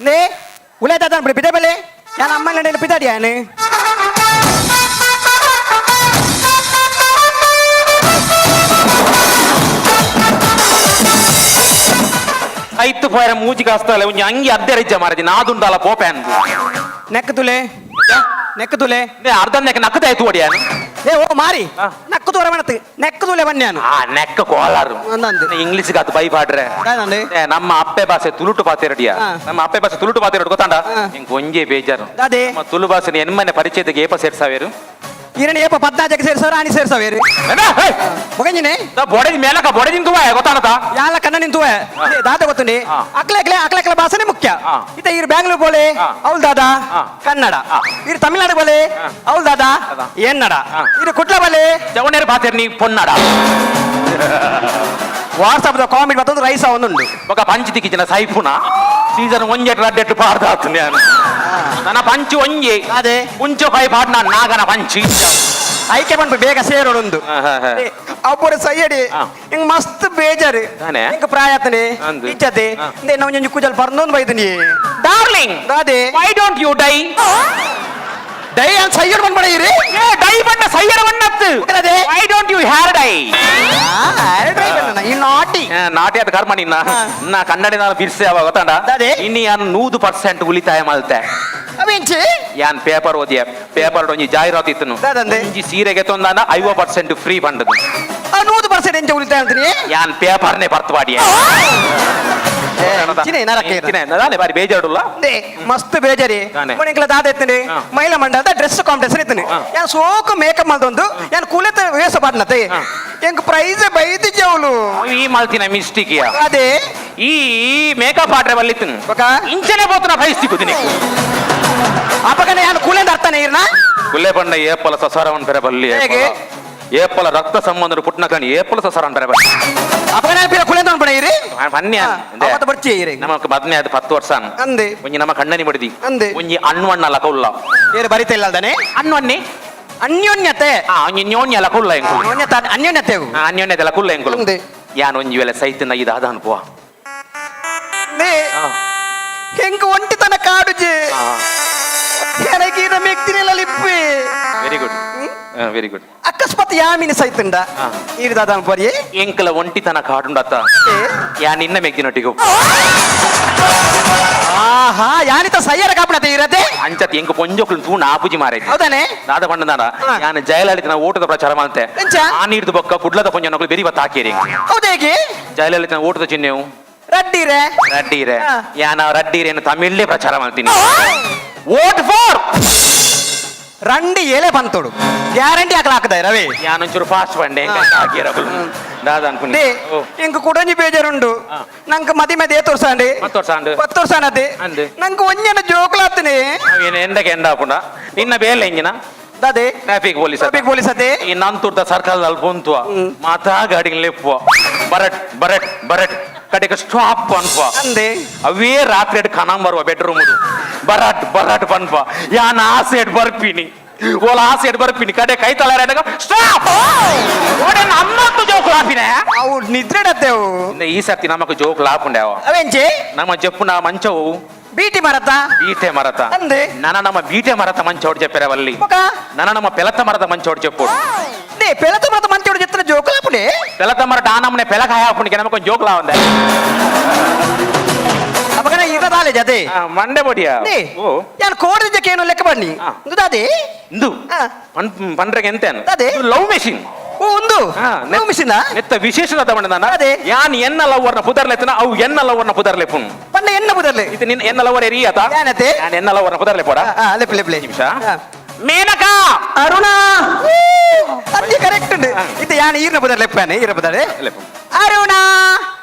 ನೇ ಉಳೆ ದಾದ ಬಿಟ್ಟೆ ಬೆಲೆ ನಾನು ಅಮ್ಮನ ನಡೆಯಲ್ಲಿ ಪಿತಾಡಿಯಾನೆ ಐತು ಪೋಯರ ಮೂಜಿಗೆ ಹಸ್ತಲ್ಲ ಒಂಜಿ ಅಂಗಿ ಅರ್ಧ ರಿಜ್ಜ ಮಾರದಿ ನಾದುಂಡಲ್ಲ ಪೋಪೆನ್ ನೆಕ್ ತುಲೆ ಅರ್ಧ ನೆಕ್ ನಕ್ಕದ ಆಯ್ತು ಒಡಿಯಾನು ಏ ಓ ಮಾರಿ ನಕ್ಕು ತೋರ ಬಣತ್ ನೆಕ್ ತುಲೆ ಬನ್ಯಾನು ನೆಕ್ಕ ಕೋಲಾರು ಇಂಗ್ಲಿಷ್ ಗಾತು ಬೈ ಪಾಡ್ರೆ ನಮ್ಮ ಅಪ್ಪೆ ಭಾಷೆ ತುಳುಟು ಪಾತೆ ರೆಡಿಯಾ ನಮ್ಮ ಅಪ್ಪೆ ಭಾಷೆ ತುಳುಟು ಪಾತೆ ರೆಡಿ ಗೊತ್ತಾಂಡ ಹಿಂಗ್ ಒಂಜೆ ಬೇಜಾರು ತುಳು ಭಾಷೆ ಎನ್ಮನೆ ಪರಿಚಯದ ಏಪ ಸೇರ್ಸಾವೇರು ಇರಣ್ಣ ಏಪ 14 ಸೇರ್ಸವ್ರ ಆನಿ ಸೇರ್ಸವೇರಿ ಮುಗಂಜಿನಿ ಬೋಡದಿ ಮೇಲಕ ಬೋಡದಿ ನಿಂತುವ ಗೊತ್ತಾನತ ಯಾಲ ಕಣ್ಣ ನಿಂತುವ ದಾದ ಗೊತ್ತುಂಡಿ ಅಕ್ಲೆ ಭಾಷೆನೇ ಮುಖ್ಯ ಇತ ಇರು ಬ್ಯಾಂಗ್ಳೂರ್ ಬೋಲೆ ಅವಳು ದಾದ ಕನ್ನಡ ಇರು ತಮಿಳ್ನಾಡು ಬೋಲೆ ಅವಳು ದಾದ ಎನ್ನಡ ಇರು ಕುಟ್ಲ ಬೋಲೆ ಜವನೇರು ಪಾತೇರ್ ನೀ ಪೊನ್ನಡ ವಾಟ್ಸಾಪ್ ಕಾಮೆಂಟ್ ಮತ್ತೊಂದು ರೈಸ್ ಅವನುಂಡು ఒక పంచి తికిచిన సైఫున సీజన్ 1 రెడ్డెట్టు పాడదాతు నేను ನನ್ನ ಪಂಚಿ ಒಂಜಿ ಅದೇ ಮುಂಚೆ ಪೈ ಪಾಡ್ನ ನಾಗನ ಪಂಚಿ ಐಕೆ ಬಂದು ಬೇಗ ಸೇರೋಡೊಂದು ಒಬ್ಬರು ಸೈಯಡಿ ಹಿಂಗ್ ಮಸ್ತ್ ಬೇಜಾರು ಹಿಂಗ ಪ್ರಾಯತನೆ ಇಚ್ಛತೆ ನಾವು ಒಂಜಿ ಕೂಜಲ್ ಬರ್ನೊಂದು ಬೈದನಿ ಡಾರ್ಲಿಂಗ್ ಅದೇ why don't you dye dye ಅಂತ ಸೈಯಡ್ ಬಂದ್ಬಿಡಿರಿ ಡೈ ಬಣ್ಣ ಸೈಯಡ್ ಬಣ್ಣತ್ತು why don't you hair dye ನಾಟಿ ಅದು ಕರ್ಮ ನಿನ್ನ ನಾ ಕನ್ನಡಿ ನಾನು ಬಿರ್ಸೆ ಅವ ಗೊತ್ತಾಂಡ ಇನ್ನು ಯಾನ್ 100% ಉಳಿತಾಯ ಮಲ್ತೆ ಯಾನ್ ಪೇಪರ್ ಓದಿಯ ಪೇಪರ್ ಒಂಜಿ ಜಾಹೀರಾತು ಇತ್ತನು ಒಂಜಿ ಸೀರೆಗೆ ತೊಂದಾನ 50% ಫ್ರೀ ಬಂದದು 100% ಎಂಚ ಉಳಿತಾಯ ಅಂತೀನಿ ಯಾನ್ ಪೇಪರ್ನೇ ಬರ್ತು ಬಾಡಿಯ ಬಾರಿ ಬೇಜಾಡುಲ್ಲ ಮಸ್ತ್ ಬೇಜಾರಿ ದಾದ ಎತ್ತನೆ ಮಹಿಳಾ ಮಂಡಲದ ಡ್ರೆಸ್ ಕಾಂಪಿಟೇಷನ್ ಇತ್ತನೆ ಯಾನ್ ಸೋಕು ಮೇಕಪ್ ಮಾಡ್ದೊಂದು ಯಾನ್ ಕುಲೆತ ವೇಷ ಪಾಡ್ನತೆ ಎಂಕ್ ಪ್ರೈಸ್ ಬೈದಿ ಜವಲು ಈ ಮಾಲ್ತಿನ ಮಿಸ್ಟೇಕ್ ಅದೇ ಈ ಮೇಕಪ್ ಆಡ್ರೆ ಬಲ್ಲಿತ್ತು ಇಂಚನೆ పోతున్న ಪ್ರೈಸ್ ಸಿಗುದಿನಿ ಅಪಗನೆ ಯಾನ್ ಕುಲೆಂದ ಅರ್ಥನೇ ಇರ್ನ ಕುಲೆ ಬಂಡ ಏಪಲ ಸಸಾರವನ್ ಬೇರೆ ಬಲ್ಲಿ ಏಪಲ ರಕ್ತ ಸಂಬಂಧ ಪುಟ್ನ ಕಣಿ ಏಪಲ ಸಸಾರನ್ ಬೇರೆ ಬಲ್ಲಿ ಅಪಗನೆ ಪಿರ ಕುಲೆಂದ ಬಣ ಇರಿ ಬನ್ನಿ ಅವತ ಬರ್ಚಿ ಇರಿ ನಮಕ್ ಬದ್ನೆ ಅದು 10 ವರ್ಷ ಅಂದೆ ಒಂಜಿ ನಮ್ಮ ಕಣ್ಣನಿ ಬಡಿದಿ ಅಂದೆ ಒಂಜಿ ಅಣ್ಣವಣ್ಣ ಲಕುಲ್ಲ ಏರು ಬರಿತ ಇಲ್ಲ ಅಲ್ದಾನೆ ಅಣ್ಣವಣ್ಣಿ ಅನ್ಯೋನ್ಯತೆ ಒಂಜಿ ನ್ಯೋನ್ಯ ಲಕುಲ್ಲ ಎಂಕು ಅನ್ಯೋನ್ಯತೆ ಅನ್ಯೋನ್ಯತೆ ಲಕುಲ್ಲ ಎಂಕು ಯಾನ್ ಒಂಜಿ ವೇಳೆ ಸೈತಿನ ಇದು ಆದ ಅನುಭವ ಹೆಂಗ ಒಂಟಿತನ ಕಾಡುಜೆ ನನಗೀನ ಮೆಕ್ತಿನೆಲ್ಲ ಲಿಪ್ಪೆ ವೆರಿ ಗುಡ್ ಅಕಸ್ಮಾತ್ ಯಾಮಿನ ಸೈತಂಡ ಇರಿದಾದ ಬರಿ ಎಂಕಲ ಒಂಟಿತನ ಕಾಡುಂಡತ್ತ ಯಾ ನಿನ್ನ ಮೆಗ್ದಿನೊಟ್ಟಿಗೆ ಆಹಾ ಯಾನಿತ ಸಯ್ಯರ ಕಾಪಣತೆ ಇರದೆ ಅಂಚತ್ ಎಂಕ ಪೊಂಜೋಕ್ಲು ತೂ ನಾಪುಜಿ ಮಾರೈ ಹೌದಾನೆ ದಾದ ಪಂಡದಾನ ಯಾನ ಜಯಲಲಿತನ ಓಟದ ಪ್ರಚಾರ ಮಾಡ್ತೆ ಆ ನೀರ್ದು ಬೊಕ್ಕ ಕುಡ್ಲದ ಪೊಂಜನೊಕ್ಲು ಬೆರಿ ಬತ್ತ ಹಾಕಿರಿ ಹೌದೇಗೆ ಜಯಲಲಿತನ ಓಟದ ಚಿಹ್ನೆವು ರಡ್ಡೀರೆ ಯಾನ ರಡ್ಡೀರೆಯನ್ನು ತಮಿಳೇ ಪ್ರಚಾರ ಮಾಡ್ತೀನಿ ವೋಟ್ ಫಾರ್ ರಂಡಿ ಎಲೆ ಬಂತೋಡು ಗ್ಯಾರಂಟಿ ಹಾಕಲಾಕದ ರವಿ ಯಾನೊಂಚೂರು ಫಾಸ್ಟ್ ಬಂಡೆ ದಾದ ಅನ್ಕೊಂಡೆ ಇಂಕ ಕುಡಂಜಿ ಬೇಜಾರುಂಡು ನಂಗೆ ಮದಿ ತೋರ್ಸಾಂಡಿ 10 ವರ್ಷ ಅನ್ನದೆ ನಂಗೆ ಒಂಜನ ಜೋಕ್ಲಾತ್ತೀನಿ ಎಂದಕ್ಕೆ ಎಂದ ಹಾಕೊಂಡ ನಿನ್ನ ಬೇಲೆ ಎಂಜಿನ ದಾದೆ ಟ್ರಾಫಿಕ್ ಪೊಲೀಸ್ ಅದೇ ಈ ನಂತುರ್ದ ಸರ್ಕಲ್ದಲ್ಲಿ ಬಂತು ಮಾತಾ ಗಾಡಿ ಲೆಪ್ಪುವ ಬರಟ್ ಕಡೆಗೆ ಸ್ಟಾಪ್ ಅನ್ಪ ಅಂದೆ ಅವೇ ರಾತ್ರಿ ಖಾನಾಂಗ್ ಬರುವ ಬೆಡ್ರೂಮ್ ಬರಟ್ ಬನ್ಪ ಯಾನ್ ಆ ಸೈಡ್ ಬರ್ಪಿನಿ ಓಲ ಆ ಸೈಡ್ ಬರ್ಪಿನಿ ಕಡೆ ಕೈ ತಲಾರ ಸ್ಟಾಪ್ ನಮ್ಮತ್ತು ಜೋಕ್ ಲಾಪಿನ ಅವು ನಿದ್ರೆ ಡತ್ತೇವು ಈ ಸರ್ತಿ ನಮಕ್ ಜೋಕ್ ಲಾಪುಂಡೆ ಅವೆಂಚೆ ನಮ್ಮ ಜಪ್ಪುನ ಮಂಚವು ಬೀಟೆ ಮರತ ಅಂದೆ ನಮ್ಮ ಬೀಟೆ ಮರತ ಮಂಚೋಡ್ చెప్పారవల్లి ನಮ್ಮ పెలత మరత మంచోడు చెప్పు పెలత మరత మంచోడు చెప్తున్న జోకులాపుడే పెలత మరట ఆనమ్మనే పెలకాయ ఆపునికి నమ్మకం జోకులా ఉంది ಅಪಗನ ಈಗ ದಾಲೇಜ್ ಅದೇ ಮಂಡೆ ಬಡಿಯಾ ಓ ಯಾನ್ ಕೋಡಿದಕ್ಕೆ ಏನು ಲೆಕ್ಕ ಬನ್ನಿ ದಾದೆ ಇಂದು ಪಂಡ್ರೆಗೆ ಎಂತೇನು ಲವ್ ಮೆಷಿನ್ ಓ ಒಂದು ಲವ್ ಮೆಷಿನ್ ನೆತ್ತ ವಿಶೇಷದ ಬಂಡದಾನ ಯಾನ್ ಎನ್ನ ಲವ್ವರ್ನ ಪುದರ್ಲೆತನ ಅವು ಎನ್ನ ಲವ್ವರ್ನ ಪುದರ್ಲೆಪುನ್ ಪಂಡ ಎನ್ನ ಪುದರ್ಲೆ ಇದು ನಿನ್ನ ಎನ್ನ ಲವ್ವರ್ ಎರಿಯಾತ ಯಾನತೆ ಯಾನ್ ಎನ್ನ ಲವ್ವರ್ನ ಪುದರ್ಲೆ ಪೋಡ ಲೆಪ್ಲೆ ನಿಮಿಷ ಮೇನಕಾ ಅರುಣಾ ಅದೇ ಕರೆಕ್ಟ್ ಉಂಟು ಇದು ಯಾನ್ ಈರ್ನ ಪುದರ್ ಲೆಪ್ಪಾನೆ ಈರ ಪುದರ್ ಅರುಣಾ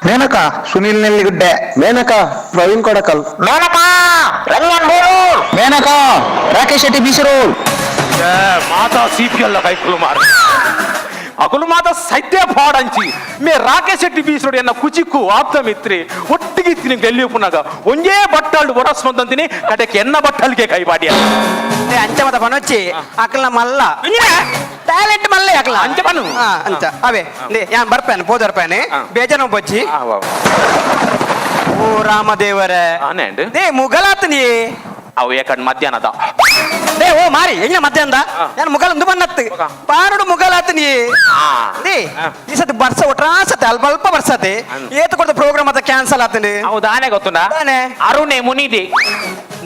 ಮೇನಕಾ ಸುನಿಲ್ ನೆಲ್ಲಿಗುಡ್ಡೆ ಮೇನಕಾ ಪ್ರವೀಣ್ ಕೊಡಕಲ್ ಮೇನಕಾ ರಂಗನ್ ಬೋರು ಮೇನಕಾ ರಾಕೇಶ್ ಶೆಟ್ಟಿ ಬೀಸರೋಲ್ ಮಾತಾ ಸಿಪಿಎಲ್ ಕೈಕುಲು ಮಾರ ಅಕುಲು ಮಾತ ಸತ್ಯ ಪಾಡಂಚಿ ಮೇ ರಾಕೇಶ್ ಶೆಟ್ಟಿ ಬೀಸರೋಡಿ ಅನ್ನ ಕುಚಿಕ್ಕು ಆಪ್ತ ಮಿತ್ರಿ ಒಟ್ಟಿಗೆ ಇತ್ತೀನಿ ಗೆಲ್ಲಿ ಪುನಗ ಒಂಜೇ ಬಟ್ಟಲು ಒರಸ್ಮಂತೀನಿ ಕಡೆಗೆ ಎನ್ನ ಬಟ್ಟಲ್ಗೆ ಕೈ ಬಾಡಿಯ ಅಂಚಮದ ಪನೊಚ್ಚಿ ಅಕಲ್ನ ಮಲ್ಲ ಟ್ಯಾಲೆಂಟ್ ಮಲ್ಲೆ ಅಕಲ ಅಂಚ ಪನು ಅಂಚ ಅವೇ ಯಾನ್ ಬರ್ಪೇನೆ ಪೋದರ್ಪೇನೆ ಬೇಜಾನ ಬಚ್ಚಿ ಓ ರಾಮದೇವರ ಆನೆಂಡ್ ದೇ ಮುಗಲಾತನಿ ಅವು ಏಕಡ್ ಮಧ್ಯಾಹ್ನದ ದೇ ಓ ಮಾರಿ ಎಣ್ಣ ಮಧ್ಯಾಹ್ನದ ನಾನು ಮುಗಲಂದು ಬನ್ನತ್ತು ಪಾರುಡು ಮುಗಲಾತನಿ ದೇ ಈ ಸತಿ ಬರ್ಸ ಒಟ್ರಾಸತೆ ಅಲ್ಪ ಅಲ್ಪ ಬರ್ಸತೆ ಏತು ಕೊಡ್ತ ಪ್ರೋಗ್ರಾಮ್ ಅದ ಕ್ಯಾನ್ಸಲ್ ಆತನೆ ಹೌದು ಆನೆ ಗೊತ್ತುಂಡ ಅರುಣೆ ಮುನಿದೆ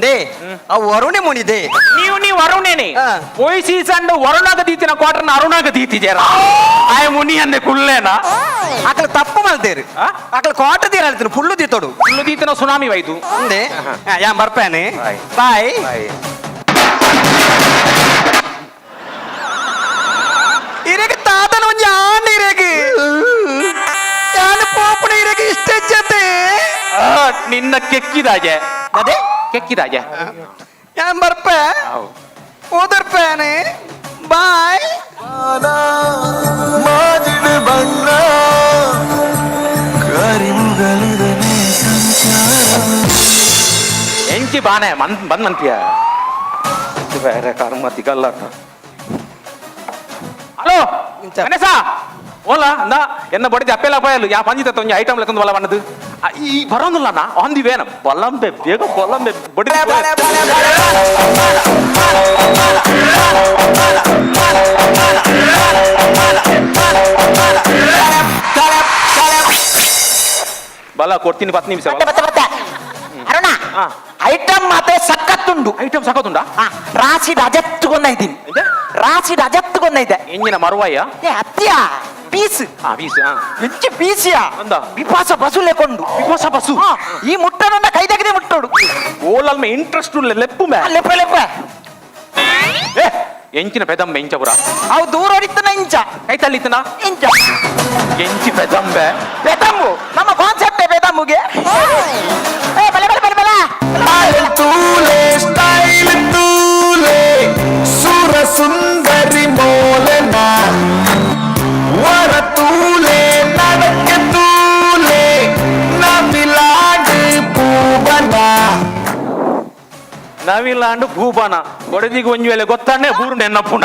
ದೇ ಅವು ವರುಣೆ ಮುನಿದೆ ನೀವು ಅರುಣೇನೆ ಓಯ್ ಸೀಸನ್ ವರುಣಾಗ ದೀತಿನ ಕ್ವಾರ್ಟರ್ನ ಅರುಣಾಗ ದೀತಿದ್ಯಾರ ಆಯ ಮುನಿ ಅಂದೆ ಕುಳ್ಳೇನ ಆಕಳ ತಪ್ಪು ಮಲ್ತೇರಿ ಆಕಳ ಕೋಟ ತೀರ ಹೇಳ್ತೀನಿ ಫುಲ್ಲು ದೀತೋಡು ಫುಲ್ಲು ದೀತಿನ ಸುನಾಮಿ ವೈದು ಅಂದೆ ಯಾ ಬರ್ಪೇನೆ ಬಾಯ್ ಇರೆಗೆ ತಾತನ ಒಂದು ಯಾನ್ ಇರೆಗೆ ಯಾನ ಪೋಪಣ ಇರೆಗೆ ಇಷ್ಟ ಜತೆ ನಿನ್ನ ಕೆಕ್ಕಿದಾಜೆ ಅದೇ ಕೆಕ್ಕಿದಾಜೆ ಯಾನ್ ಬರ್ಪೆ ಓದರ್ಪೇನೆ ಬಾಯ್ ಮಾಜಿಡು ಬಣ್ಣ ಕರಿಮುಗಲಿದನೆ ಸಂಚಾರ ಎಂಚಿ ಬಾನೆ ಬಂದಂತೀಯ ಬೇರೆ ಕರ್ಮ ತಿಗಲ್ಲ ಹಲೋ ಗಣೇಶ ಓಲ ಅಂದ ಎನ್ನ ಬಡಿದ ಅಪ್ಪೆಲ್ಲ ಪಯಲು ಯಾ ಪಂಜಿತ ತೊಂಜಿ ಐಟಮ್ ಲೆಕ್ಕಂದು ಬಲ ಬಣ್ಣದು ಈ ಬರೋದಿಲ್ಲ ನಾ ಹೊಂದಿವೇನ ಬಲ್ಲಂಬೆ ಬೇಗ ಬಲ್ಲಂಬೆ ಬಡಿ ಬಲ ಕೊಡ್ತೀನಿ 10 ನಿಮಿಷ ಅರುಣ ಐಟಮ್ ಮಾತ್ರ ಸಖತ್ತುಂಡು ಐಟಮ್ ಸಾಕೋದುಂಡ ರಾಶಿ ರಜತ್ತುಗೊಂದೈದ್ದೀನಿ ರಾಶಿ ರಜತ್ತುಗೊಂದೈತೆ ಎಂಜಿನ ಮರುವಾಯ ಏ ಹತ್ಯ ಪೀಸ್ ಬೀಸ್ ಹೆಚ್ಚು ಪೀಸಿಯ ಅಂದ ವಿಪಾಸ ಬಸು ಲೆಕೊಂಡು ವಿಪಾಸ ಬಸ್ಸು ಈ ಮುಟ್ಟನನ್ನ ಕೈ ತೆಗೆದೇ ಮುಟ್ಟೋಡು ಓಲಲ್ ಮೇ ಇಂಟ್ರೆಸ್ಟ್ ಲೆಪ್ಪು ಮೇ ಲೆಪ್ಪ ಲೆಪ್ಪ ಎಂಚಿನ ಪೆದಂಬೆ ಇಂಚಪುರ ಅವು ದೂರ ಹೊಡಿತನ ಇಂಚ ಕೈ ತಳ್ಳಿತನ ಇಂಚ ಎಂಚಿ ಪೆದಂಬೆ ಬೆದಮ್ಮು ನಮ್ಮ ಕಾನ್ಸೆಪ್ಟೇ ಬೆದಮ್मुಗೆ ಏ ಬಲೆ ಬಲೆ ಬಲೆ ಬಲೆ ತೂಲೆ ಸ್ಟೈಲ್ ತೂಲೆ ಸುರ ಸುಂದರಿ ಮೋಲನ ವರ ತೂಲೆ ನಡಕ್ಕೆ ತೂಲೆ ನವಿಲಾಡಿ ಪೂವನ ನವಿಲಾಂಡು ಭೂಬಾನ ಕೊಡದಿಗೆ ಒಂಜು ವೇಳೆ ಗೊತ್ತಾನೆ ಬೂರು ನೆನ್ನಪ್ಪುಣ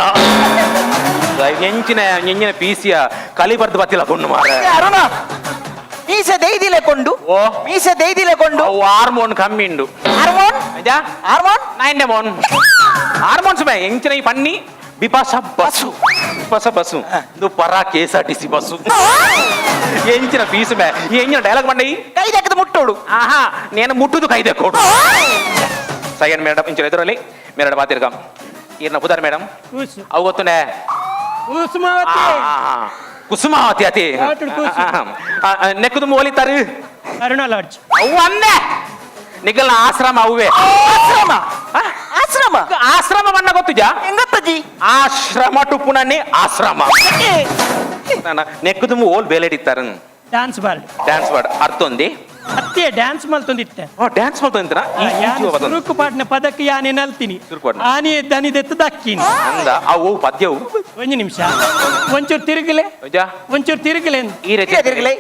ಎಂಚಿನ ಪೀಸಿಯ ಕಲಿ ಬರ್ದು ಬತ್ತಿಲ್ಲ ಕೊಂಡು ಮಾರ ಅರುಣ ಮೀಸೆ ದೈದಿಲೆಕೊಂಡು ಓ ಮೀಸೆ ದೈದಿಲೆಕೊಂಡು ಅವು ಹಾರ್ಮೋನ್ ಕಮ್ಮಿ ಉಂಡು ಹಾರ್ಮೋನ್ ಹಾರ್ಮೋನ್ ನೈಂಡೆ ಮೋನ್ ಹಾರ್ಮೋನ್ಸ್ ಮೇ ಎಂಚಿನ ಈ ಪನ್ನಿ ಬಿಪಾಸ ಬಸ್ಸು ಬಿಪಾಸ ಬಸ್ಸು ಇದು ಪರ KSRTC ಬಸ್ಸು ಎಂಚಿನ ಪೀಸು ಮೇ ಎಂಚಿನ ಡೈಲಾಗ್ ಮಂಡಿ ಕೈ ತೆಗೆದು ಮುಟ್ಟೋಡು ಆಹಾ ನೇನು ಮುಟ್ಟುದು ಕೈದೆ ಕೊಡು ಸೈನ್ ಮೇಡಮ್ ಇಂಚು ಎದುರಲ್ಲಿ ಮೇರಡ ಮಾತಿರ್ಗಂ ಈರ್ನ ಬುಧಾರ್ ಮೇಡಮ್ ಅವು ಗೊತ್ತುನೆ ಕುಸುಮಾವತಿ ಅತಿ ನೆಕ್ಕದು ಮೋಲಿತಾರು ಅರುಣ ಲಾಡ್ಜ್ ಅವು ಅಂದೆ ನಿಗಲ ಆಶ್ರಮ ಅವುವೆ ಆಶ್ರಮ ಆಶ್ರಮ ಆಶ್ರಮ ಬಣ್ಣ ಗೊತ್ತುಜಾ ಹೆಂಗತ್ತಜಿ ಆಶ್ರಮ ಟುಪ್ಪುನನ್ನೇ ಆಶ್ರಮ ನೆಕ್ಕದು ಓಲ್ ಬೇಲೆಡಿತ್ತಾರ ಡ್ಯಾನ್ಸ್ ಬಾರ್ಡ್ ಡ್ಯಾನ್ಸ್ ಮಾಡ ಅರ್ಥ ಒಂದಿ ಅತ್ತೆ ಡ್ಯಾನ್ಸ್ ಮಲ್ತೊಂದಿತ್ತೆ ಡ್ಯಾನ್ಸ್ ಮಾಡ್ತಂತೀರ ಸುರುಕು ಪಾಡ್ನ ಪದಕ್ಕೆ ಯಾನೆ ನಲ್ತೀನಿ ಸುರುಕು ಆನೆ ದನಿದೆತ್ತು ದಕ್ಕಿನಿ ಅಂದ ಅವು ಪದ್ಯವು ಒಂದು ನಿಮಿಷ ಒಂಚೂರು ತಿರುಗಲೆ ನಿಜಾ ಒಂಚೂರು ತಿರುಗಲೆ ಈ ರೀತಿ ತಿರುಗಲೇ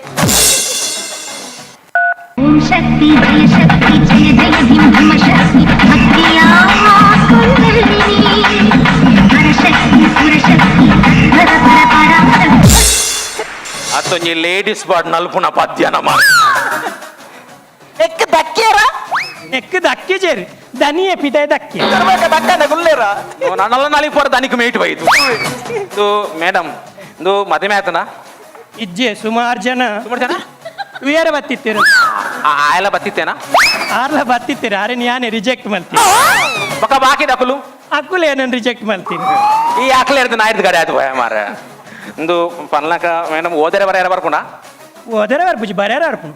ಓಂ ಶಕ್ತಿ ಜಯ ಶಕ್ತಿ ಜಯ ಜಯ ಭೀಮ ಭೀಮ ಶಕ್ತಿ ಭಕ್ತಿಯ ಕುಂಡಲಿನಿ ಪರಶಕ್ತಿ ಸುರಶಕ್ತಿ ಪರ ಪರ ಪರಾಶಕ್ತಿ ಅತ್ತೊಂಜಿ ಲೇಡೀಸ್ ಬಾಡ್ ನಲ್ಪುನ ಪದ್ಯನ ಎಕ್ಕ ದಕ್ಕಿಯರ ನೆಕ್ ದಕ್ಕಿ ಜೇರಿ ದನಿಯೆ ಪಿದಾಯ ದಕ್ಕಿ ತರ್ಬೇಕ ದಕ್ಕನ ಗುಲ್ಲೇರ ನನ್ನಲ್ಲ ನಾಲಿಗೆ ಪರ ದನಿಕ್ ಮೇಟ್ ಬೈತು ಇದು ಮೇಡಮ್ ಇದು ಮದುವೆ ಆತನ ಇಜ್ಜೆ ಸುಮಾರು ಜನ ಸುಮಾರು ಜನ ಉಯರ ಬತ್ತಿತ್ತೀರ ಆಯಲ್ಲ ಬತ್ತಿತ್ತೇನಾ ಆರ್ಲ ಬತ್ತಿತ್ತೀರ ಆರೆ ಯಾನೆ ರಿಜೆಕ್ಟ್ ಮಾಡ್ತೀನಿ ಪಕ್ಕ ಬಾಕಿ ಡಕಲು ಅಕ್ಕುಲೆ ಏನನ್ನು ರಿಜೆಕ್ಟ್ ಮಾಡ್ತೀನಿ ಈ ಆಕಲೆ ಇರ್ದು ನಾಯ್ದು ಗಾಡಿ ಆಯ್ತು ಭಯ ಮಾರ ಒಂದು ಪನ್ಲಕ ಮೇಡಮ್ ಓದರೆ ಬರ ಯಾರ ಬರ್ಕೊಂಡ ಓದರ ಬರ್ಪುಜಿ ಬರ್ಯಾರ ಅರ್ಪುಣು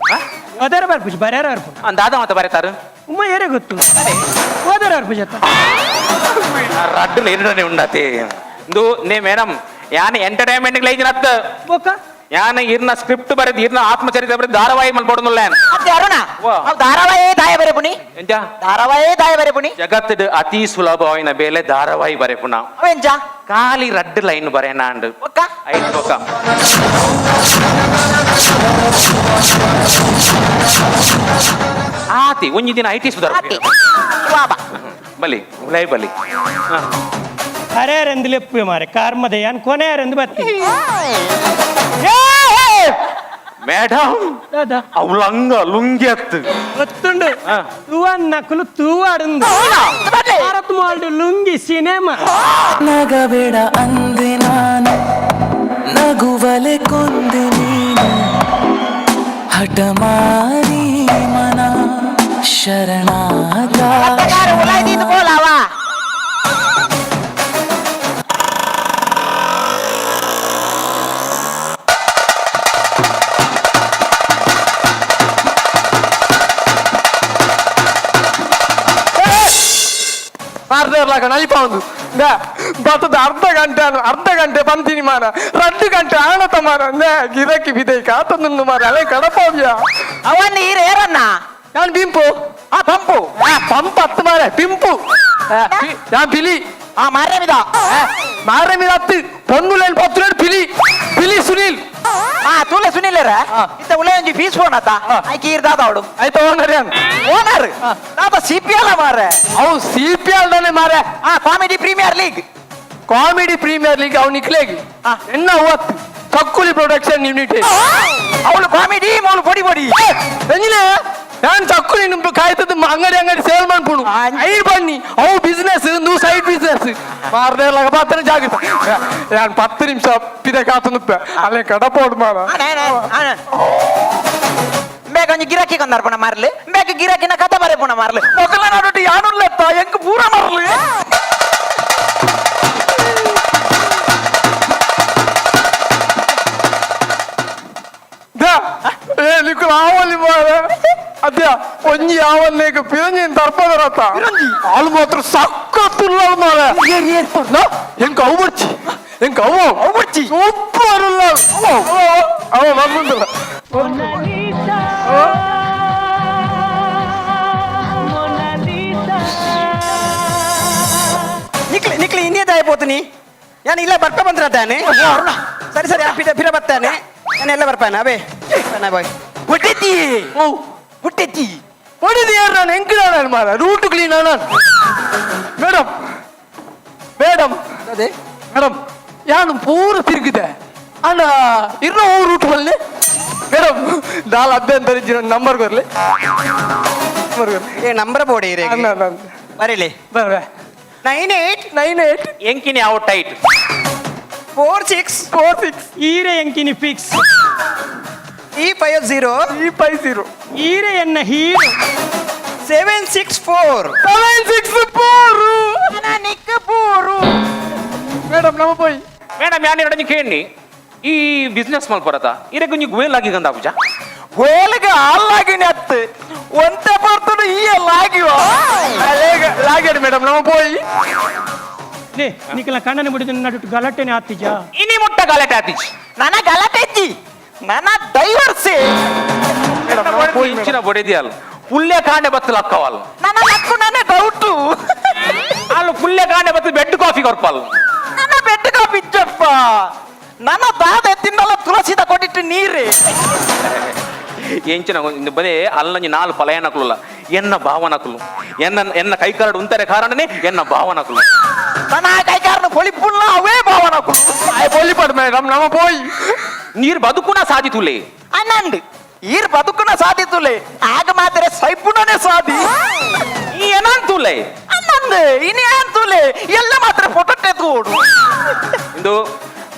ಓದರ ಬರ್ಪುಜಿ ಬರ್ಯಾರ ಅರ್ಪುಣು ದಾದ ಮತ್ತೆ ಬರೀತಾರು ಉಮ್ಮ ಏರೇ ಗೊತ್ತು ಓದರ ಅರ್ಪುಜಿ ಅತ್ತ ರಡ್ಡು ನಿರ್ಣಯ ಉಂಡತಿ ಇದು ನೇ ಮೇಡಮ್ ಯಾನ್ ಎಂಟರ್ಟೈನ್ಮೆಂಟ್ ಲೈಜಿನತ್ತ ಬೊಕ್ಕ ಯಾನ ಇರ್ನ ಸ್ಕ್ರಿಪ್ಟ್ ಬರೆದು ಇರ್ನ ಆತ್ಮಚರಿತ್ರೆ ಬರೆದು ಧಾರಾವಾಹಿ ಮಲ್ಪಡೋದಿಲ್ಲ ಅತ್ತೆ ಅರುಣ ವಾ. ಅವು ಧಾರಾವಾಹಿ ದಾಯ ಬರೆ ಪುಣಿ ಎಂಜ ಧಾರಾವಾಹಿ ದಾಯ ಬರೆ ಪುಣಿ ಜಗತ್ತದ ಅತಿ ಸುಲಭವಾಯಿನ ಬೇಲೆ ಧಾರಾವಾಹಿ ಬರೆಪುಣ ಅವೆಂಜ ಖಾಲಿ ರಡ್ಡು ಲೈನ್ ಬರೆನಾಂಡು ಒಕ್ಕ ಐದು ಬೊಕ್ಕ ಆತಿ ಒಂಜಿ ದಿನ ಐಟಿ ಸುಧಾರ ಆತಿ ಬಾಬಾ ಬಲಿ ಉಲೈ ಬಲಿ ಹರ್ಯಾರೆಂದು ಲೆಪ್ಪು ಮಾರೆ ಕಾರ್ಮದೆ ಯಾನ್ ಕೊನೆಯಾರೆಂದು ಬರ್ತೀನಿ మేడం దాదా అవులంగ లుంగెత్తు ಗೊತ್ತುಂಡು ಹಾ. ತೂವನ್ನಕಲು ತೂವಾಡುಂದು ಭಾರತ್ ಮಾಲ್ಡ್ ಲುಂಗಿ ಸಿನಿಮಾ ನಗಬೇಡ ಅಂದೆ ನಾನು ನಗುವಲೆ ಕೊಂದೆ ನೀನು ಹಠಮಾರಿ ಮನ ಶರಣಾದ போலாவா ಮಾರ್ದೇರ್ಲಾಗ ನಲಿಪ ಒಂದು ಬತ್ತದ ಅರ್ಧ ಗಂಟೆ ಬಂತೀನಿ ಮಾರ 2 ಗಂಟೆ ಆಣತ ಮಾರ ಗಿರಕಿ ಬಿದೈಕ ಆತನನ್ನು ಮಾರ ಅಲೆ ಕಡಪವ್ಯ ಅವನ್ ನೀರ್ ಏರನ್ನ ನಾನು ಬಿಂಪು ಪಂಪು ಪಂಪ್ ಹತ್ತು ಮಾರ ಪಿಂಪು ನಾನು ಪಿಲಿ ಮಾರೇಮಿದ ಮಾರ మీద ಹತ್ತು పొన్నులేని పత్తులేడు పిలి పిలి సునీల్ ತೂಲೆ ಸುನಿಲ್ಲರ ಇತ್ತ ಉಳೆ ಒಂಜಿ ಫೀಸ್ ಫೋನ್ ಆತ ಐಕಿ ಇರ್ದಾದ ಅವಡು అయితే ఓనర్ ಯಾನ್ ಓನರ್ ತಾತ ಸಿಪಿಎಲ್ ಮಾರೆ ಅವು ಸಿಪಿಎಲ್ ದಾನೆ ಮಾರ comedy premier league comedy premier league ಅವು ನಿಕ್ಲೇಗಿ ಎನ್ನ ಅವತ್ತು ತಕ್ಕುಲಿ ಪ್ರೊಡಕ್ಷನ್ ಯೂನಿಟ್ ಅವಳು ಕಾಮಿಡಿ ಮೌಳು ಪೊಡಿ ಪೊಡಿ ಎಂಜಿನ ನಾನು ತಕ್ಕುಲಿ ನಿಮ್ದು ಕಾಯ್ತದ ಅಂಗಡಿ ಸೇಲ್ ಮಾಡ್ಕೊಡು ಐ ಬನ್ನಿ ಅವು ಬಿಸ್ನೆಸ್ ನೀವು ಸೈಡ್ ಬಿಸ್ನೆಸ್ ಮಾರ್ದೇರ್ಲಾಗ ಪಾತ್ರ ಜಾಗ್ರತೆ ನಾನು 10 ನಿಮಿಷ ಪಿದೆ ಕಾತುನುಪ್ಪ ಅಲ್ಲೇ ಕಡಪೋಡು ಮಾರ ಬೇಗ ಒಂಜಿ ಗಿರಾಕಿ ಕೊಂದರ್ಪಣ ಮಾರ್ಲಿ ಬೇಗ ಗಿರಾಕಿನ ಕಥ ಬರೆಪುಣ ಮಾರ್ಲಿ ಮೊಕಲ ನಾಡೋಟಿ ಯಾನುಲ್ಲೆತ್ತ ಎಂಕ್ ಪೂರ ಮಾರ್ಲಿ నీకు రావాలి అదే కొంచెం ఆవలేక పిరంజి తరపదరత వాళ్ళు మాత్రం సక్కత్తున్నారు మార ఎంక అవుబర్చి ఎంక అవుబర్చి సూపర్ ఉన్నారు అవ నమ్ముందిరా ನಿಕ್ಲಿ ಇನ್ನೇದ అయిపోతుని ನಾನು ಇಲ್ಲ ಬರ್ತಾ ಬಂದ್ರತಾನೆ ಸರಿ ಸರಿ ಫಿರ ಬರ್ತಾನೆ ನಾನು ಎಲ್ಲ ಬರ್ಪಾನೆ ಅವೇ ಬಾಯ್ ಹುಟ್ಟಿತಿ ಹುಟ್ಟಿತಿ ಹೊಡಿದು ಯಾರು ನಾನು ಹೆಂಗಿದಾನ ಮಾರ ರೂಟ್ ಕ್ಲೀನ್ ನಾನು ಮೇಡಮ್ ಮೇಡಮ್ ಅದೇ ಮೇಡಮ್ ಯಾನು ಪೂರ ತಿರುಗಿದೆ ಅಣ್ಣ ಇರೋ ರೂಟ್ ಬಲ್ಲಿ ಮೇಡಮ್ ನಾಲ್ ಅಭ್ಯಂತರ ನಂಬರ್ ಬರಲಿ ಏ ನಂಬರ್ ಬೋರ್ಡ್ ಇರೇ ಬರೀಲಿ 98 ಎಂಕಿನಿ ಔಟ್ ಟೈಟ್ 46 ಈರೆ ಎಂಕಿನಿ ಫಿಕ್ಸ್ E50 ಈರೆ ಎನ್ನ ಹೀರೋ 764 ನಿಕ್ಕ ಪೂರು ಮೇಡಮ್ ನಮ್ಮ ಪೋಯಿ ಮೇಡಮ್ ಯಾರು ಎರಡು ಕೇಳಿ ಈ ಬಿಸ್ನೆಸ್ ಮಲ್ಪರತ ಇರಕ್ಕೆ ಒಂಜಿ ಗೋಯಲಾಗಿ ಗಂದ ಪೂಜಾ ಗೋಲಿಗೆ ಹಾಲಾಗಿನಿ ಹತ್ತು ಒಂತೆ ಬರ್ತದ ಈ ಲಾಗಿವ ಲಾಗೇಡಿ ಮೇಡಮ್ ನಮ್ಮ ಪೋಯಿ ಲೇ ನಿಖಲ ಕಣ್ಣನೆ ಬಿಡಿದ ನಡುಟ್ಟು ಗಲಾಟೆನೆ ಆತಿಜ ಇನಿ ಮುಟ್ಟ ಗಾಲೆಟ್ ಆತಿಜ್ ನನ್ನ ಗಲಾಟೆಜ್ಜಿ ನನ್ನ ಡೈವರ್ಸಿ ಇಂಚಿನ ಬೊಡೆದಿಯಲ್ಲ ಪುಲ್ಯ ಕಾಂಡೆ ಬತ್ತಲು ಅಕ್ಕವಲ್ಲ ನನ್ನ ಲಕ್ಕು ನನ್ನ ಡೌಟು ಅಲ್ಲಿ ಪುಲ್ಯ ಕಾಂಡೆ ಬತ್ತಲು ಬೆಡ್ ಕಾಫಿ ಕೊರ್ಪಲ್ಲ ನನ್ನ ಬೆಟ್ಟಗ ಬಿಚ್ಚಪ್ಪ ನನ್ನ ದಾದ ಎತ್ತಿನಲ್ಲ ತುಳಸಿದ ಕೊಟ್ಟಿಟ್ಟು ನೀರೇ ಎಂಚಿನ ಬದೇ ಅಲ್ಲಂಜಿ ನಾಲ್ ಪಲಯನಕುಲ್ಲ ಎನ್ನ ಭಾವನಕುಲು ಎನ್ನ ಕೈಕಾರಡು ಉಂತರೆ ಕಾರಣನೇ ಎನ್ನ ಭಾವನಕುಲು ನನ್ನ ಕೈಕಾರನ ಪೊಳಿಪುಲ್ಲ ಅವೇ ಭಾವನಕು ಪೊಲಿಪಡ್ ಮೇಡಮ್ ನಮ್ಮ ಪೋಯಿ ನೀರ್ ಬದುಕುನ ಸಾಧಿತುಲೆ ಅನ್ನಂಡು ಈರ್ ಬದುಕುನ ಸಾಧಿತುಲೆ ಆಗ ಮಾತ್ರ ಸೈಪುಣನೆ ಸಾಧಿ ಈ ಏನಂತುಲೆ ಅನ್ನಂದು ಇನ್ನೇಂತುಲೆ ಎಲ್ಲ ಮಾತ್ರ ಫೋಟೋ ತೋಡು ಇಂದು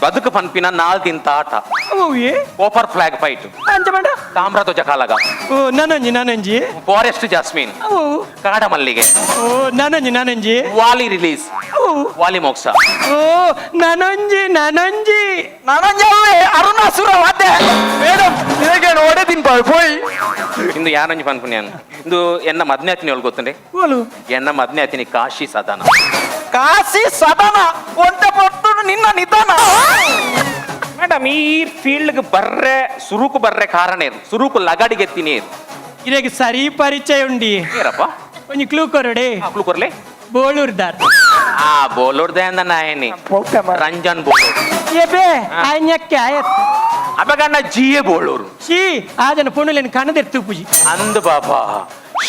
ಬದುಕು ಪನ್ಪಿನ ನಾಲ್ಕಿಂತ ಆಟ ಓಯೇ ಓಪರ್ ಫ್ಲಾಗ್ ಫೈಟ್ ಅಂಚ ಬೇಡ ತಾಮ್ರಧ್ವಜ ಕಾಲಗ ಓ ನನಂಜಿ ಫಾರೆಸ್ಟ್ ಜಾಸ್ಮಿನ್ ಓ ಕಾಡ ಮಲ್ಲಿಗೆ ಓ ನನಂಜಿ ವಾಲಿ ರಿಲೀಸ್ ಓ ವಾಲಿ ಮೋಕ್ಷ ಓ ನನಂಜಿ ನನಂಜವೇ ಅರುಣಾಸುರ ವಾದ್ಯ ಮೇಡಮ್ ಇದಕ್ಕೇನು ಹೊಡೆದಿನ್ ಪೋಯಿ ಇಂದು ಯಾರಂಜಿ ಪನ್ಪುನ್ಯಾನ್ ಇಂದು ಎನ್ನ ಮದ್ನೆ ಹತ್ತಿನಿ ಹೇಳ್ಕೊತಂಡೆ ಓಲು ಎನ್ನ ಮದ್ನೆ ಹತ್ತಿನಿ ಕಾಶಿ ಸದಾನ ಕಾಶಿ ಸದನ ಒಂಟೆ ಪಟ್ಟು ನಿನ್ನ ನಿಧಾನ ಮೇಡಮ್ ಈ ಫೀಲ್ಡ್ ಬರ್ರೆ ಸುರುಕು ಬರ್ರೆ ಕಾರಣ ಸುರುಕು ಲಗಾಡಿಗೆತ್ತಿನಿ ಇರೆಗೆ ಸರಿ ಪರಿಚಯ ಉಂಡಿ ಏರಪ್ಪ ಒಂಜಿ ಕ್ಲೂ ಕೊರಡೆ ಮಕ್ಳು ಕೊರ್ಲೆ ಬೋಳೂರ್ದಾರ್ ಆ ಬೋಲೋಡ್ದೆ ಅಂದ ನಾಯನಿ ರಂಜನ್ ಬೋಲೋಡ್ ಏಬೇ ಆಯ್ನಕ್ಕೆ ಆಯತ್ ಅಬಗಣ್ಣ ಜಿಯೆ ಬೋಳೂರು ಶೀ ಆಜನ ಪುಣುಲೇನು ಕಣದೆರ್ತು ಪೂಜಿ ಅಂದ ಬಾಬಾ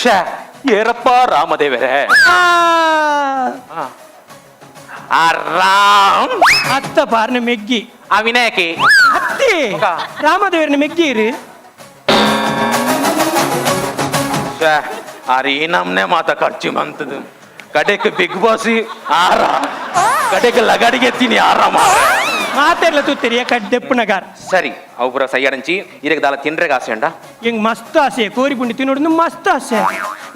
ಶ ಏರಪ್ಪ ರಾಮದೇವರೇ ಆ ರಾಮ್ ಅತ್ತ ಪಾರ್ನ ಮೆಗ್ಗಿ ಆ ವಿನಾಯಕಿ ಅತ್ತಿ ರಾಮದೇವರನ ಮೆಗ್ಗಿರು अरे नमने माता खर्ची मंतद कडेक बिग बॉस आरा कडेक लगाडिगे तिनी आरा ಮಾತೆಲ್ಲ ತೂತಿರಿ ಯಾಕಡೆ ದೆಪ್ಪನಗಾರ ಸರಿ ಅವ್ರ ಸೈಯಡಂಚಿ ಇರಗೆ ದಾಲ ತಿನ್ರೆಗ ಆಸೆ ಅಂಡ ಹೆಂಗ್ ಮಸ್ತ್ ಆಸೆ ಕೋರಿ ಪುಂಡಿ ತಿನ್ನೋಡು ಮಸ್ತ್ ಆಸೆ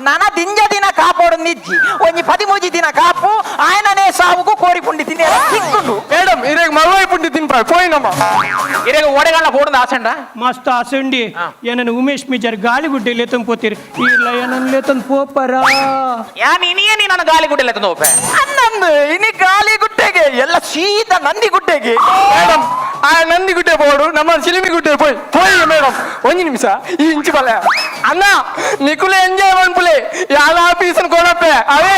ನನ ದಿಂಜ ದಿನ ಕಾಪೋಡು ನಿಜ್ಜಿ ಒಂಜಿ 13 ದಿನ ಕಾಪು ಆಯನನೇ ಸಾವುಗೂ ಕೋರಿ ಪುಂಡಿ ತಿನ್ನಿ ಸಿಕ್ಕುಂಡು ಮೇಡಮ್ ಇರೇಗ ಮಲ್ವಾಯಿ ಪುಂಡಿ ತಿನ್ಪಾಯ್ ಪೋಯಿನಮ್ಮ ಇರಗೆ ಓಡೆಗಾಲ ಪೋಡದ ಆಸೆ ಅಂಡ ಮಸ್ತ್ ಆಸೆ ಉಂಡಿ ಏನನ್ನು ಉಮೇಶ್ ಮಿಜರ್ ಗಾಳಿಗುಡ್ಡೆ ಲೇತನ್ ಪೋತಿರಿ ಇಲ್ಲ ಏನನ್ನು ಲೇತನ್ ಪೋಪರ ಯಾನ್ ಇನಿಯೇ ನೀ ನನ್ನ ಗಾಳಿಗುಡ್ಡೆ ಲೇತನ್ ಹೋಪೆ ಅನ್ನಂದು ಇನಿ ಗಾಳಿಗುಡ್ಡೆಗೆ ಎಲ್ಲ ಸೀದಾ ನಂದಿಗುಡ್ಡೆಗೆ ಮೇಡಮ್ ಆ ನಂದಿಗುಡ್ಡೆ ಬೋಡು ನಮ್ಮ ಸಿಲಿಮಿಗುಡ್ಡೆ ಪೋಯ್ ಪೋಯ್ ಮೇಡಮ್ ಒಂದು ನಿಮಿಷ ಈ ಇಂಚು ಬಲ ಅಣ್ಣ ನಿಕುಲೆ ಎಂಜಾಯ್ ಮಾಡ್ಪುಲೆ ಯಾಲ ಪೀಸನ್ ಕೊಡಪ್ಪೆ ಅವೇ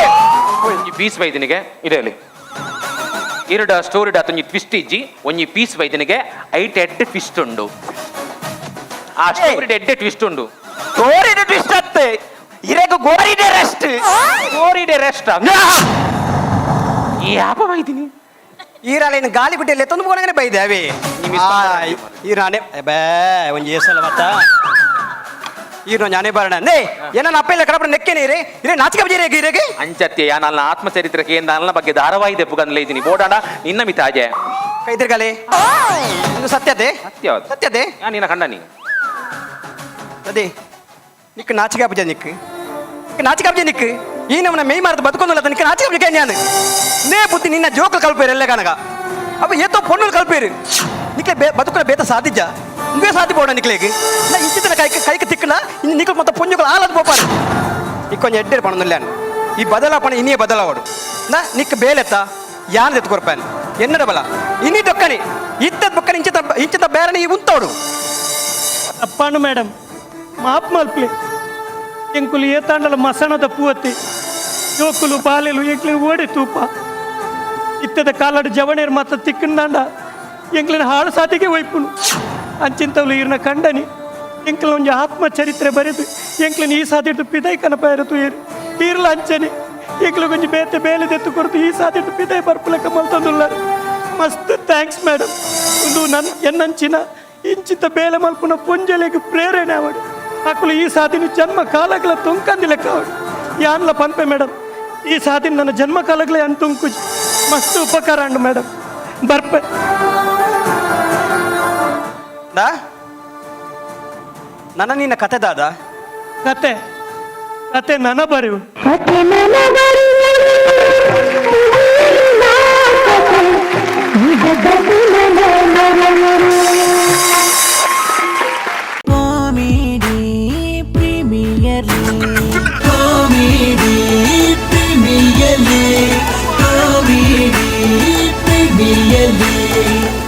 ಒಂಜಿ ಪೀಸ್ ಬೈದಿನಿಗೆ ಇಡಲಿ ಇರಡ ಸ್ಟೋರಿ ಒಂಜಿ ಟ್ವಿಸ್ಟ್ ಇಜ್ಜಿ ಒಂಜಿ ಪೀಸ್ ಬೈದಿನಿಗೆ ಐಟ್ ಎಡ್ಡೆ ಟ್ವಿಸ್ಟ್ ಉಂಡು ಆ ಸ್ಟೋರಿ ಎಡ್ಡೆ ಟ್ವಿಸ್ಟ್ ಉಂಡು ಗೋರಿಡೆ ಟ್ವಿಸ್ಟ್ ಅತ್ತೆ ಇರೆಗ ಗೋರಿಡೆ ರೆಸ್ಟ್ ಗೋರಿಡೆ ರೆಸ್ಟ್ ಯಾಪ ಬೈದಿನಿ ಈರಾಲೇನು ಗಾಳಿಗುಡ್ಡೆಯಲ್ಲಿ ತಂದು ಬೋನಗನೆ ಬೈದೆ ಅವೇ ಈರಾನೆ ಬೇ ಒಂಜಿ ಏಸಲ ಮತ್ತ ಈರೋ ஞானே ಬಾರಣ ಏನ ಅಪ್ಪೆಲ್ಲ ಕಡಪಡ ನೆಕ್ಕೆ ನೀರೆ ಇರೆ ನಾಚಿಕೆ ಬಜೆರೆ ಗೀರೆಗೆ ಅಂಚತ್ಯ ನನ್ನ ಆತ್ಮಚರಿತ್ರೆ ಕೇಂದ್ರ ನನ್ನ ಬಗ್ಗೆ ಧಾರಾವಾಹಿ ದೆಪ್ಪುಗನ್ಲೆ ಇದೀನಿ ಬೋಡಾಡ ನಿನ್ನ ಮಿತಾಜೆ ಕೈತಿರ್ಗಲೆ ಇದು ಸತ್ಯತೆ ಸತ್ಯತೆ ಯಾ ನಿನ್ನ ಕಂಡ ನೀ ಅದೇ ನಿಕ್ಕ ನಾಚಿಕೆ ಬಜೆ ನಿಕ್ಕ ನಾಚಿಕೆ ಬಜೆ ನಿಕ್ಕ ಈ ನಮ್ಮನ್ನ ಮೈ ಮಾರ್ದು ಬದುಕೊಂದಲ್ಲ ನಿಕ್ಕ ನಾಚಿಕೆ ಬಜೆ ಜ್ಞಾನ ನೇ ಬುದ್ಧಿ ನಿನ್ನ ಜೋಕಲ್ ಕಲ್ಪೇರು ಎಲ್ಲ ಕನಗ ಅಪ್ಪ ಏತೋ ಪೊಣ್ಣು ಕಲ್ಪೇರು ನಿಕ್ಕೆ ಬದುಕಲ ಬೇತ ಸಾಧಿಜ ಇಂಗೆ ಸಾಧಿ ಬೋಡ ನಿಕ್ಲೆಗೆ ನಾ ಇಂಚಿತನ ಕೈಗೆ ತಿಕ್ಕನ ಇನ್ನು ನಿಕ್ಕಲು ಮತ್ತೆ ಪುಂಜುಗಳು ಆಲದು ಬೋಪಾರು ಈ ಕೊಂಚ ಎಡ್ಡೆ ಪಣದಿಲ್ಲ ಈ ಬದಲಾಪಣೆ ಇನ್ನೇ ಬದಲಾವಡು ನಾ ನಿಕ್ಕ ಬೇಲೆತ್ತ ಯಾನ್ ಎತ್ಕೊರ್ಪಾನು ಎನ್ನಡ ಬಲ ಇನ್ನಿ ದೊಕ್ಕನಿ ಇತ್ತದ ಬೊಕ್ಕನಿ ಇಂಚಿತ ಬೇರನಿ ಉಂತೋಡು ಅಪ್ಪಣ್ಣ ಮೇಡಮ್ ಮಾಪ್ ಮಲ್ಪ್ಲೆ ಎಂಕುಲು ಏತಾಂಡಲ ಮಸಣದ ಪೂವತ್ತಿ ಜೋಕುಲು ಬಾಲೆಲು ಎಂಕ್ಲಿನ ಓಡೆ ತೂಪ ಇತ್ತದ ಕಾಲಡು ಜವಣೇರು ಮತ್ತ ತಿಕ್ಕಂದಾಂಡ ಎಂಕ್ಲಿನ ಹಾಳು ಸಾತಿಗೆ ಒಯ್ಪುನು ಅಂಚಿಂತವ್ಲು ಇರ್ನ ಕಂಡನಿ ಎಂಕ್ಲ ಒಂಜಿ ಆತ್ಮಚರಿತ್ರೆ ಬರೆದು ಎಂಕ್ಲಿನ ಈ ಸಾತಿಟ್ಟು ಪಿದೈ ಕನಪಾಯರತು ಈರ್ಲ ಅಂಚನೆ ಎಂಕ್ಲು ಕೊಂಚ ಬೇತೆ ಬೇಲೆದೆತ್ತು ಕೊರತು ಈ ಸಾತಿಟ್ಟು ಪಿದೈ ಬರ್ಪುಲೆಕ್ಕ ಮಲ್ತಂದುಲ್ಲ ಮಸ್ತ್ ಥ್ಯಾಂಕ್ಸ್ ಮೇಡಮ್ ಒಂದು ನನ್ನ ಎನ್ನಂಚಿನ ಇಂಚಿತ ಬೇಲೆ ಮಲ್ಪುನ ಪೊಂಜಲೆಗೆ ಪ್ರೇರಣೆ ಅವಡು ಅಕ್ಕಲು ಈ ಸಾಧಿನ ಜನ್ಮ ಕಾಲಗಳ ತೊಂಕಂದಿ ಲೆಕ್ಕ ಅವಡು ಯಾನ್ಲ ಪನ್ಪೆ ಮೇಡಮ್ ಈ ಸಾಧಿನ ನನ್ನ ಜನ್ಮ ಕಾಲಗಳೇ ಅಂತುಂಕುಜಿ ಮಸ್ತ್ ಉಪಕಾರ ಅಂಡು ಮೇಡಮ್ ಬರ್ಪೆ ನನ್ನ ನಿನ್ನ ಕತೆ ದಾದ ಕತೆ ಕತೆ ನನ್ನ ಬರೆವು ಕತೆ